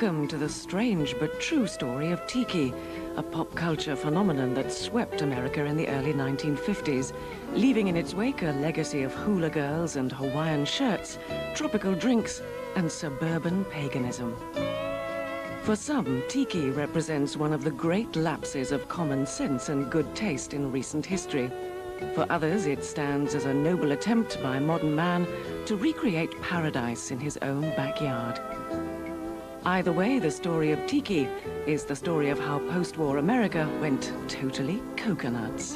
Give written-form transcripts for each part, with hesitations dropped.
Welcome to the strange but true story of Tiki, a pop culture phenomenon that swept America in the early 1950s, leaving in its wake a legacy of hula girls and Hawaiian shirts, tropical drinks, and suburban paganism. For some, Tiki represents one of the great lapses of common sense and good taste in recent history. For others, it stands as a noble attempt by modern man to recreate paradise in his own backyard. Either way, the story of Tiki is the story of how post-war America went totally coconuts.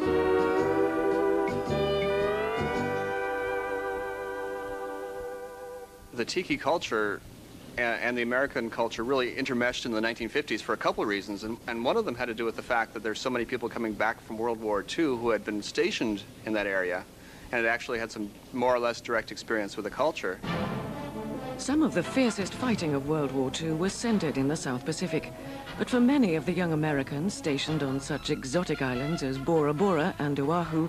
The Tiki culture and the American culture really intermeshed in the 1950s for a couple of reasons, and one of them had to do with the fact that there's so many people coming back from World War II who had been stationed in that area and had actually had some more or less direct experience with the culture. Some of the fiercest fighting of World War II was centered in the South Pacific, but for many of the young Americans stationed on such exotic islands as Bora Bora and Oahu,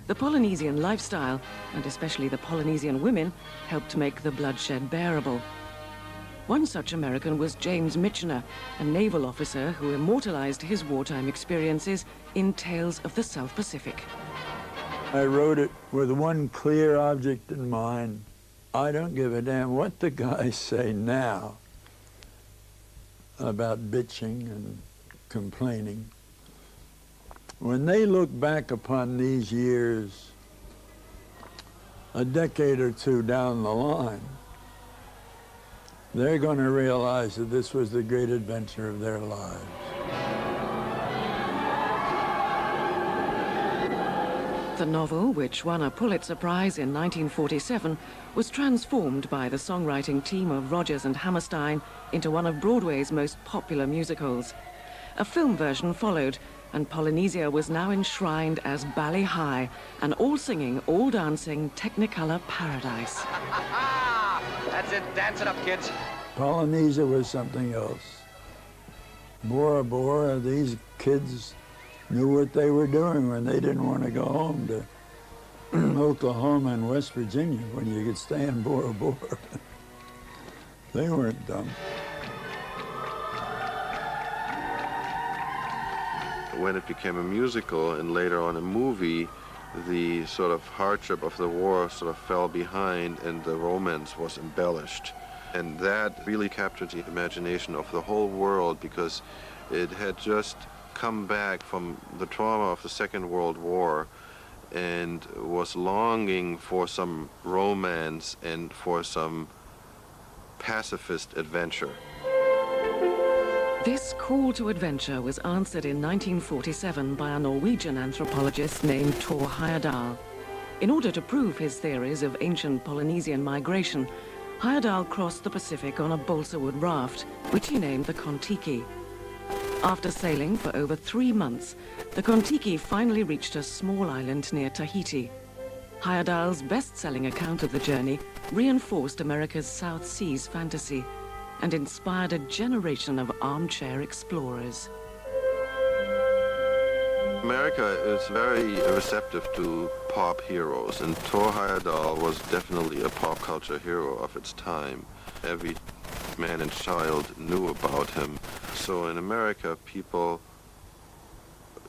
the Polynesian lifestyle, and especially the Polynesian women, helped make the bloodshed bearable. One such American was James Michener, a naval officer who immortalized his wartime experiences in Tales of the South Pacific. I wrote it with one clear object in mind. I don't give a damn what the guys say now about bitching and complaining. When they look back upon these years, a decade or two down the line, they're going to realize that this was the great adventure of their lives. The novel, which won a Pulitzer Prize in 1947, was transformed by the songwriting team of Rodgers and Hammerstein into one of Broadway's most popular musicals. A film version followed, and Polynesia was now enshrined as Bali High, an all-singing, all-dancing Technicolor paradise. That's it, dance it up, kids. Polynesia was something else. Bora Bora, these kids knew what they were doing when they didn't want to go home to Oklahoma and West Virginia when you could stay in Bora Bora. They weren't dumb. When it became a musical and later on a movie, the sort of hardship of the war sort of fell behind and the romance was embellished. And that really captured the imagination of the whole world because it had just come back from the trauma of the Second World War and was longing for some romance and for some pacifist adventure. This call to adventure was answered in 1947 by a Norwegian anthropologist named Thor Heyerdahl. In order to prove his theories of ancient Polynesian migration, Heyerdahl crossed the Pacific on a balsa wood raft, which he named the Kon-Tiki. After sailing for over 3 months, the Kon-Tiki finally reached a small island near Tahiti. Heyerdahl's best-selling account of the journey reinforced America's South Seas fantasy and inspired a generation of armchair explorers. America is very receptive to pop heroes, and Thor Heyerdahl was definitely a pop culture hero of its time. Every man and child knew about him. So in America, people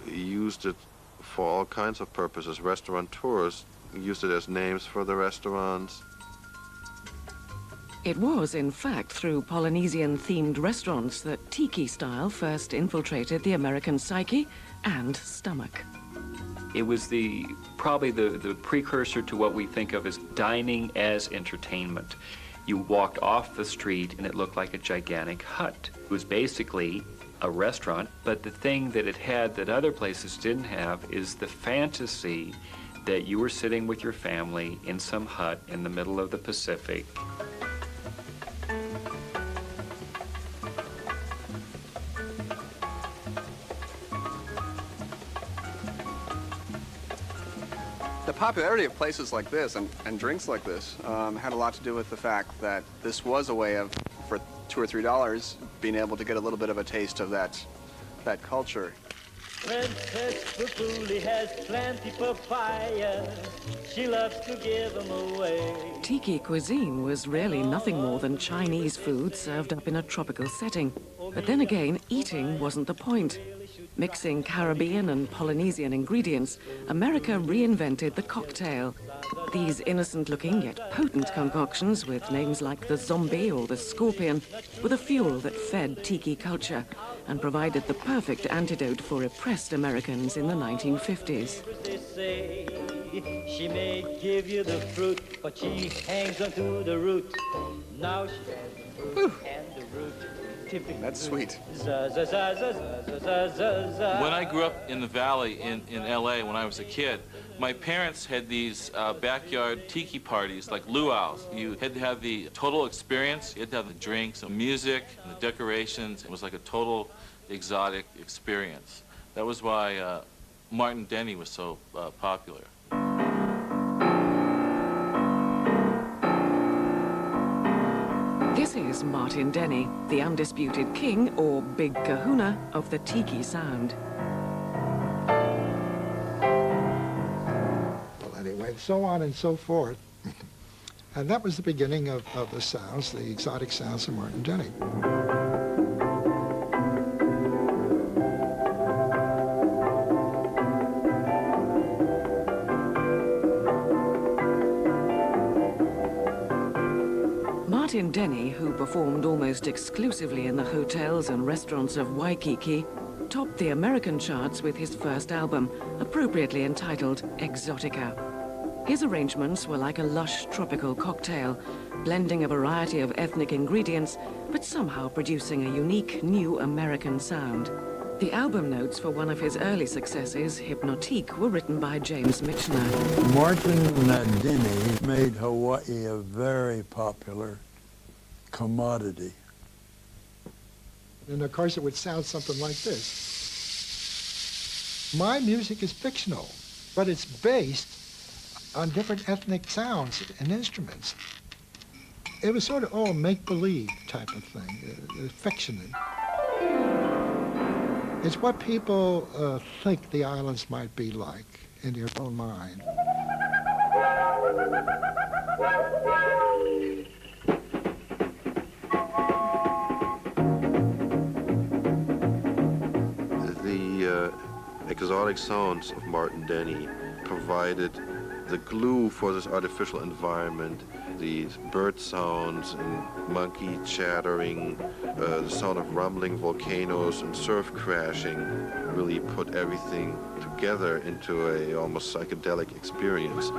used it for all kinds of purposes. Restaurateurs used it as names for the restaurants. It was, in fact, through Polynesian-themed restaurants that Tiki style first infiltrated the American psyche and stomach. It was probably the precursor to what we think of as dining as entertainment. You walked off the street and it looked like a gigantic hut. It was basically a restaurant, but the thing that it had that other places didn't have is the fantasy that you were sitting with your family in some hut in the middle of the Pacific. The popularity of places like this and drinks like this had a lot to do with the fact that this was a way of, for $2 or $3, being able to get a little bit of a taste of that culture. Princess Papuli has plenty papaya. She loves to give them away. Tiki cuisine was really nothing more than Chinese food served up in a tropical setting. But then again, eating wasn't the point. Mixing Caribbean and Polynesian ingredients, America reinvented the cocktail. These innocent-looking yet potent concoctions with names like the zombie or the scorpion were the fuel that fed Tiki culture and provided the perfect antidote for oppressed Americans in the 1950s. They say she may give you the fruit, but she hangs onto the root. Now she has the fruit and the root. That's sweet. When I grew up in the valley in LA when I was a kid, my parents had these backyard tiki parties like luau's. You had to have the total experience. You had to have the drinks, the music, and the decorations. It was like a total exotic experience. That was why Martin Denny was so popular. This is Martin Denny, the undisputed king or big kahuna of the Tiki sound. Well, anyway, so on and so forth. And that was the beginning of the sounds, the exotic sounds of Martin Denny. Martin Denny, who performed almost exclusively in the hotels and restaurants of Waikiki, topped the American charts with his first album, appropriately entitled Exotica. His arrangements were like a lush tropical cocktail, blending a variety of ethnic ingredients, but somehow producing a unique new American sound. The album notes for one of his early successes, Hypnotique, were written by James Michener. Martin Denny made Hawaii a very popular commodity. And of course it would sound something like this. My music is fictional, but it's based on different ethnic sounds and instruments. It was sort of all make-believe type of thing, fiction. It's what people think the islands might be like in their own mind. The exotic sounds of Martin Denny provided the glue for this artificial environment. These bird sounds and monkey chattering, the sound of rumbling volcanoes and surf crashing really put everything together into a almost psychedelic experience.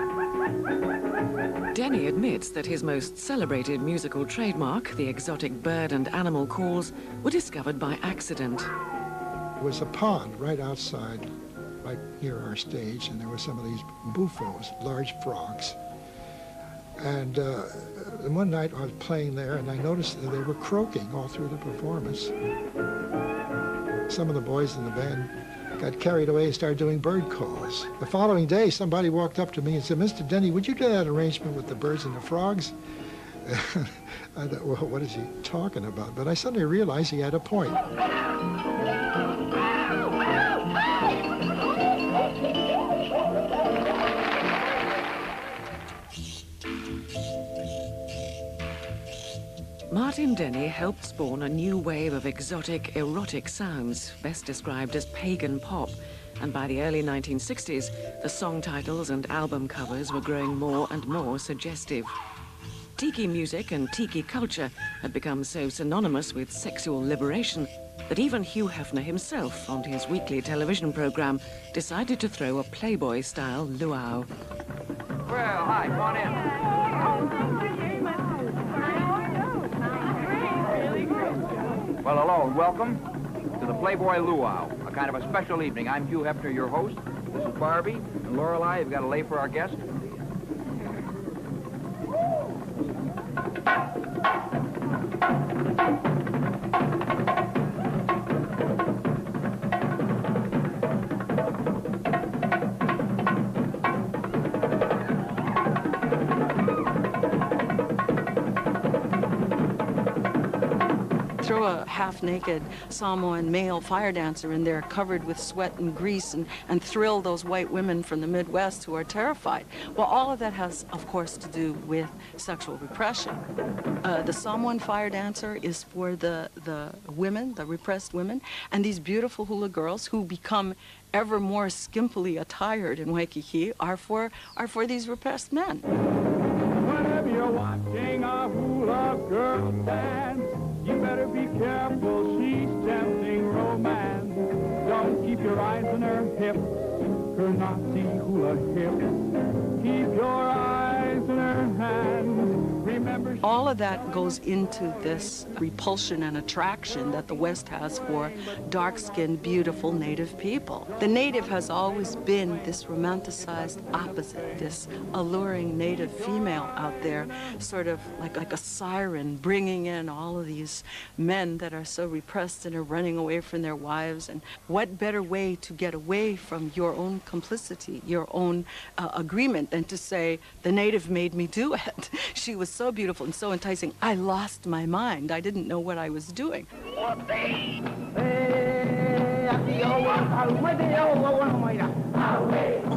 Denny admits that his most celebrated musical trademark, the exotic bird and animal calls, were discovered by accident. There was a pond right outside, right near our stage, and there were some of these bufos, large frogs. And one night I was playing there, and I noticed that they were croaking all through the performance. Some of the boys in the band got carried away and started doing bird calls. The following day, somebody walked up to me and said, "Mr. Denny, would you do that arrangement with the birds and the frogs?" I thought, well, what is he talking about? But I suddenly realized he had a point. Martin Denny helped spawn a new wave of exotic, erotic sounds, best described as pagan pop. And by the early 1960s, the song titles and album covers were growing more and more suggestive. Tiki music and Tiki culture had become so synonymous with sexual liberation that even Hugh Hefner himself, on his weekly television program, decided to throw a Playboy-style luau. Well, hi, come on in. Well, hello and welcome to the Playboy Luau, a kind of a special evening. I'm Hugh Hefner, your host. This is Barbie and Lorelei. You've got a lay for our guest. half-naked Samoan male fire dancer in there covered with sweat and grease and thrill those white women from the Midwest who are terrified. Well, all of that has, of course, to do with sexual repression. The Samoan fire dancer is for the women, the repressed women, and these beautiful hula girls who become ever more skimpily attired in Waikiki are for these repressed men. Whenever you're watching a hula girl dance, you better be careful, she's tempting romance. Don't keep your eyes on her hips, her Nazi hula hips. Keep your eyes on her hands. Remember, all of that goes into this repulsion and attraction that the West has for dark-skinned, beautiful Native people. The Native has always been this romanticized opposite, this alluring Native female out there, sort of like a siren, bringing in all of these men that are so repressed and are running away from their wives. And what better way to get away from your own complicity, your own agreement, than to say, the Native made me do it. She was so beautiful and so enticing, I lost my mind. I didn't know what I was doing.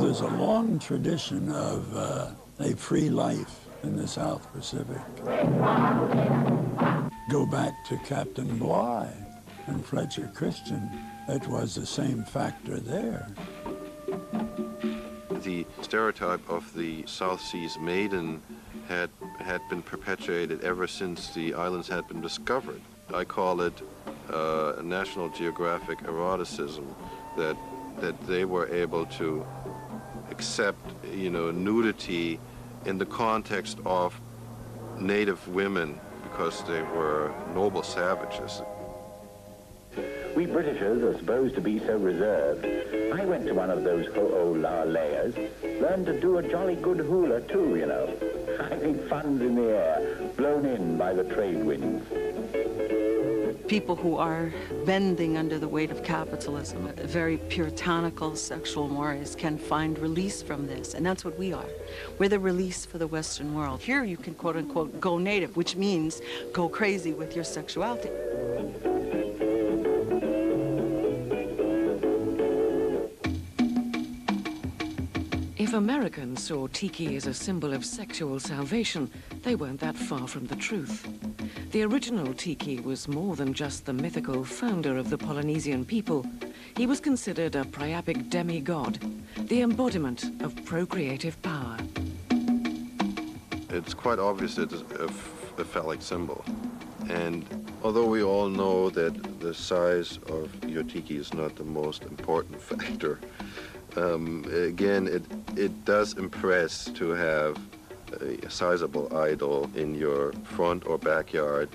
There's a long tradition of a free life in the South Pacific. Go back to Captain Bligh and Fletcher Christian. It was the same factor there. The stereotype of the South Seas maiden had been perpetuated ever since the islands had been discovered. I call it National Geographic eroticism, that they were able to accept, nudity in the context of Native women because they were noble savages. We Britishers are supposed to be so reserved. I went to one of those ho-oh-la-layers, learned to do a jolly good hula too, I think fun's in the air, blown in by the trade winds. People who are bending under the weight of capitalism, very puritanical sexual mores, can find release from this, and that's what we are. We're the release for the Western world. Here you can, quote-unquote, go native, which means go crazy with your sexuality. If Americans saw Tiki as a symbol of sexual salvation, they weren't that far from the truth. The original Tiki was more than just the mythical founder of the Polynesian people. He was considered a priapic demigod, the embodiment of procreative power. It's quite obvious that it's a phallic symbol. And although we all know that the size of your Tiki is not the most important factor, again, it does impress to have a sizable idol in your front or backyard.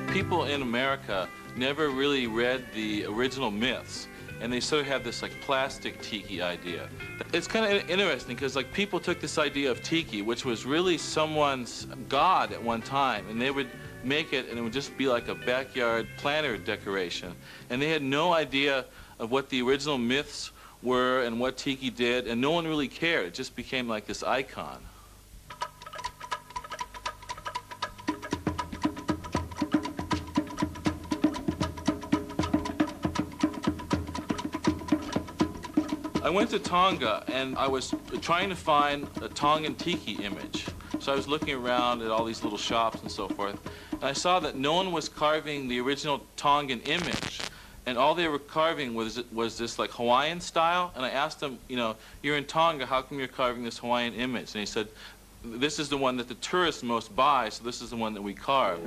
People in America never really read the original myths, and they sort of have this plastic Tiki idea. It's kind of interesting because people took this idea of Tiki, which was really someone's god at one time, and they would make it and it would just be like a backyard planter decoration. And they had no idea of what the original myths were and what Tiki did, and no one really cared. It just became like this icon. I went to Tonga and I was trying to find a Tongan Tiki image. So I was looking around at all these little shops and so forth, and I saw that no one was carving the original Tongan image, and all they were carving was this Hawaiian style. And I asked them, you're in Tonga, how come you're carving this Hawaiian image? And he said, this is the one that the tourists most buy, so this is the one that we carve.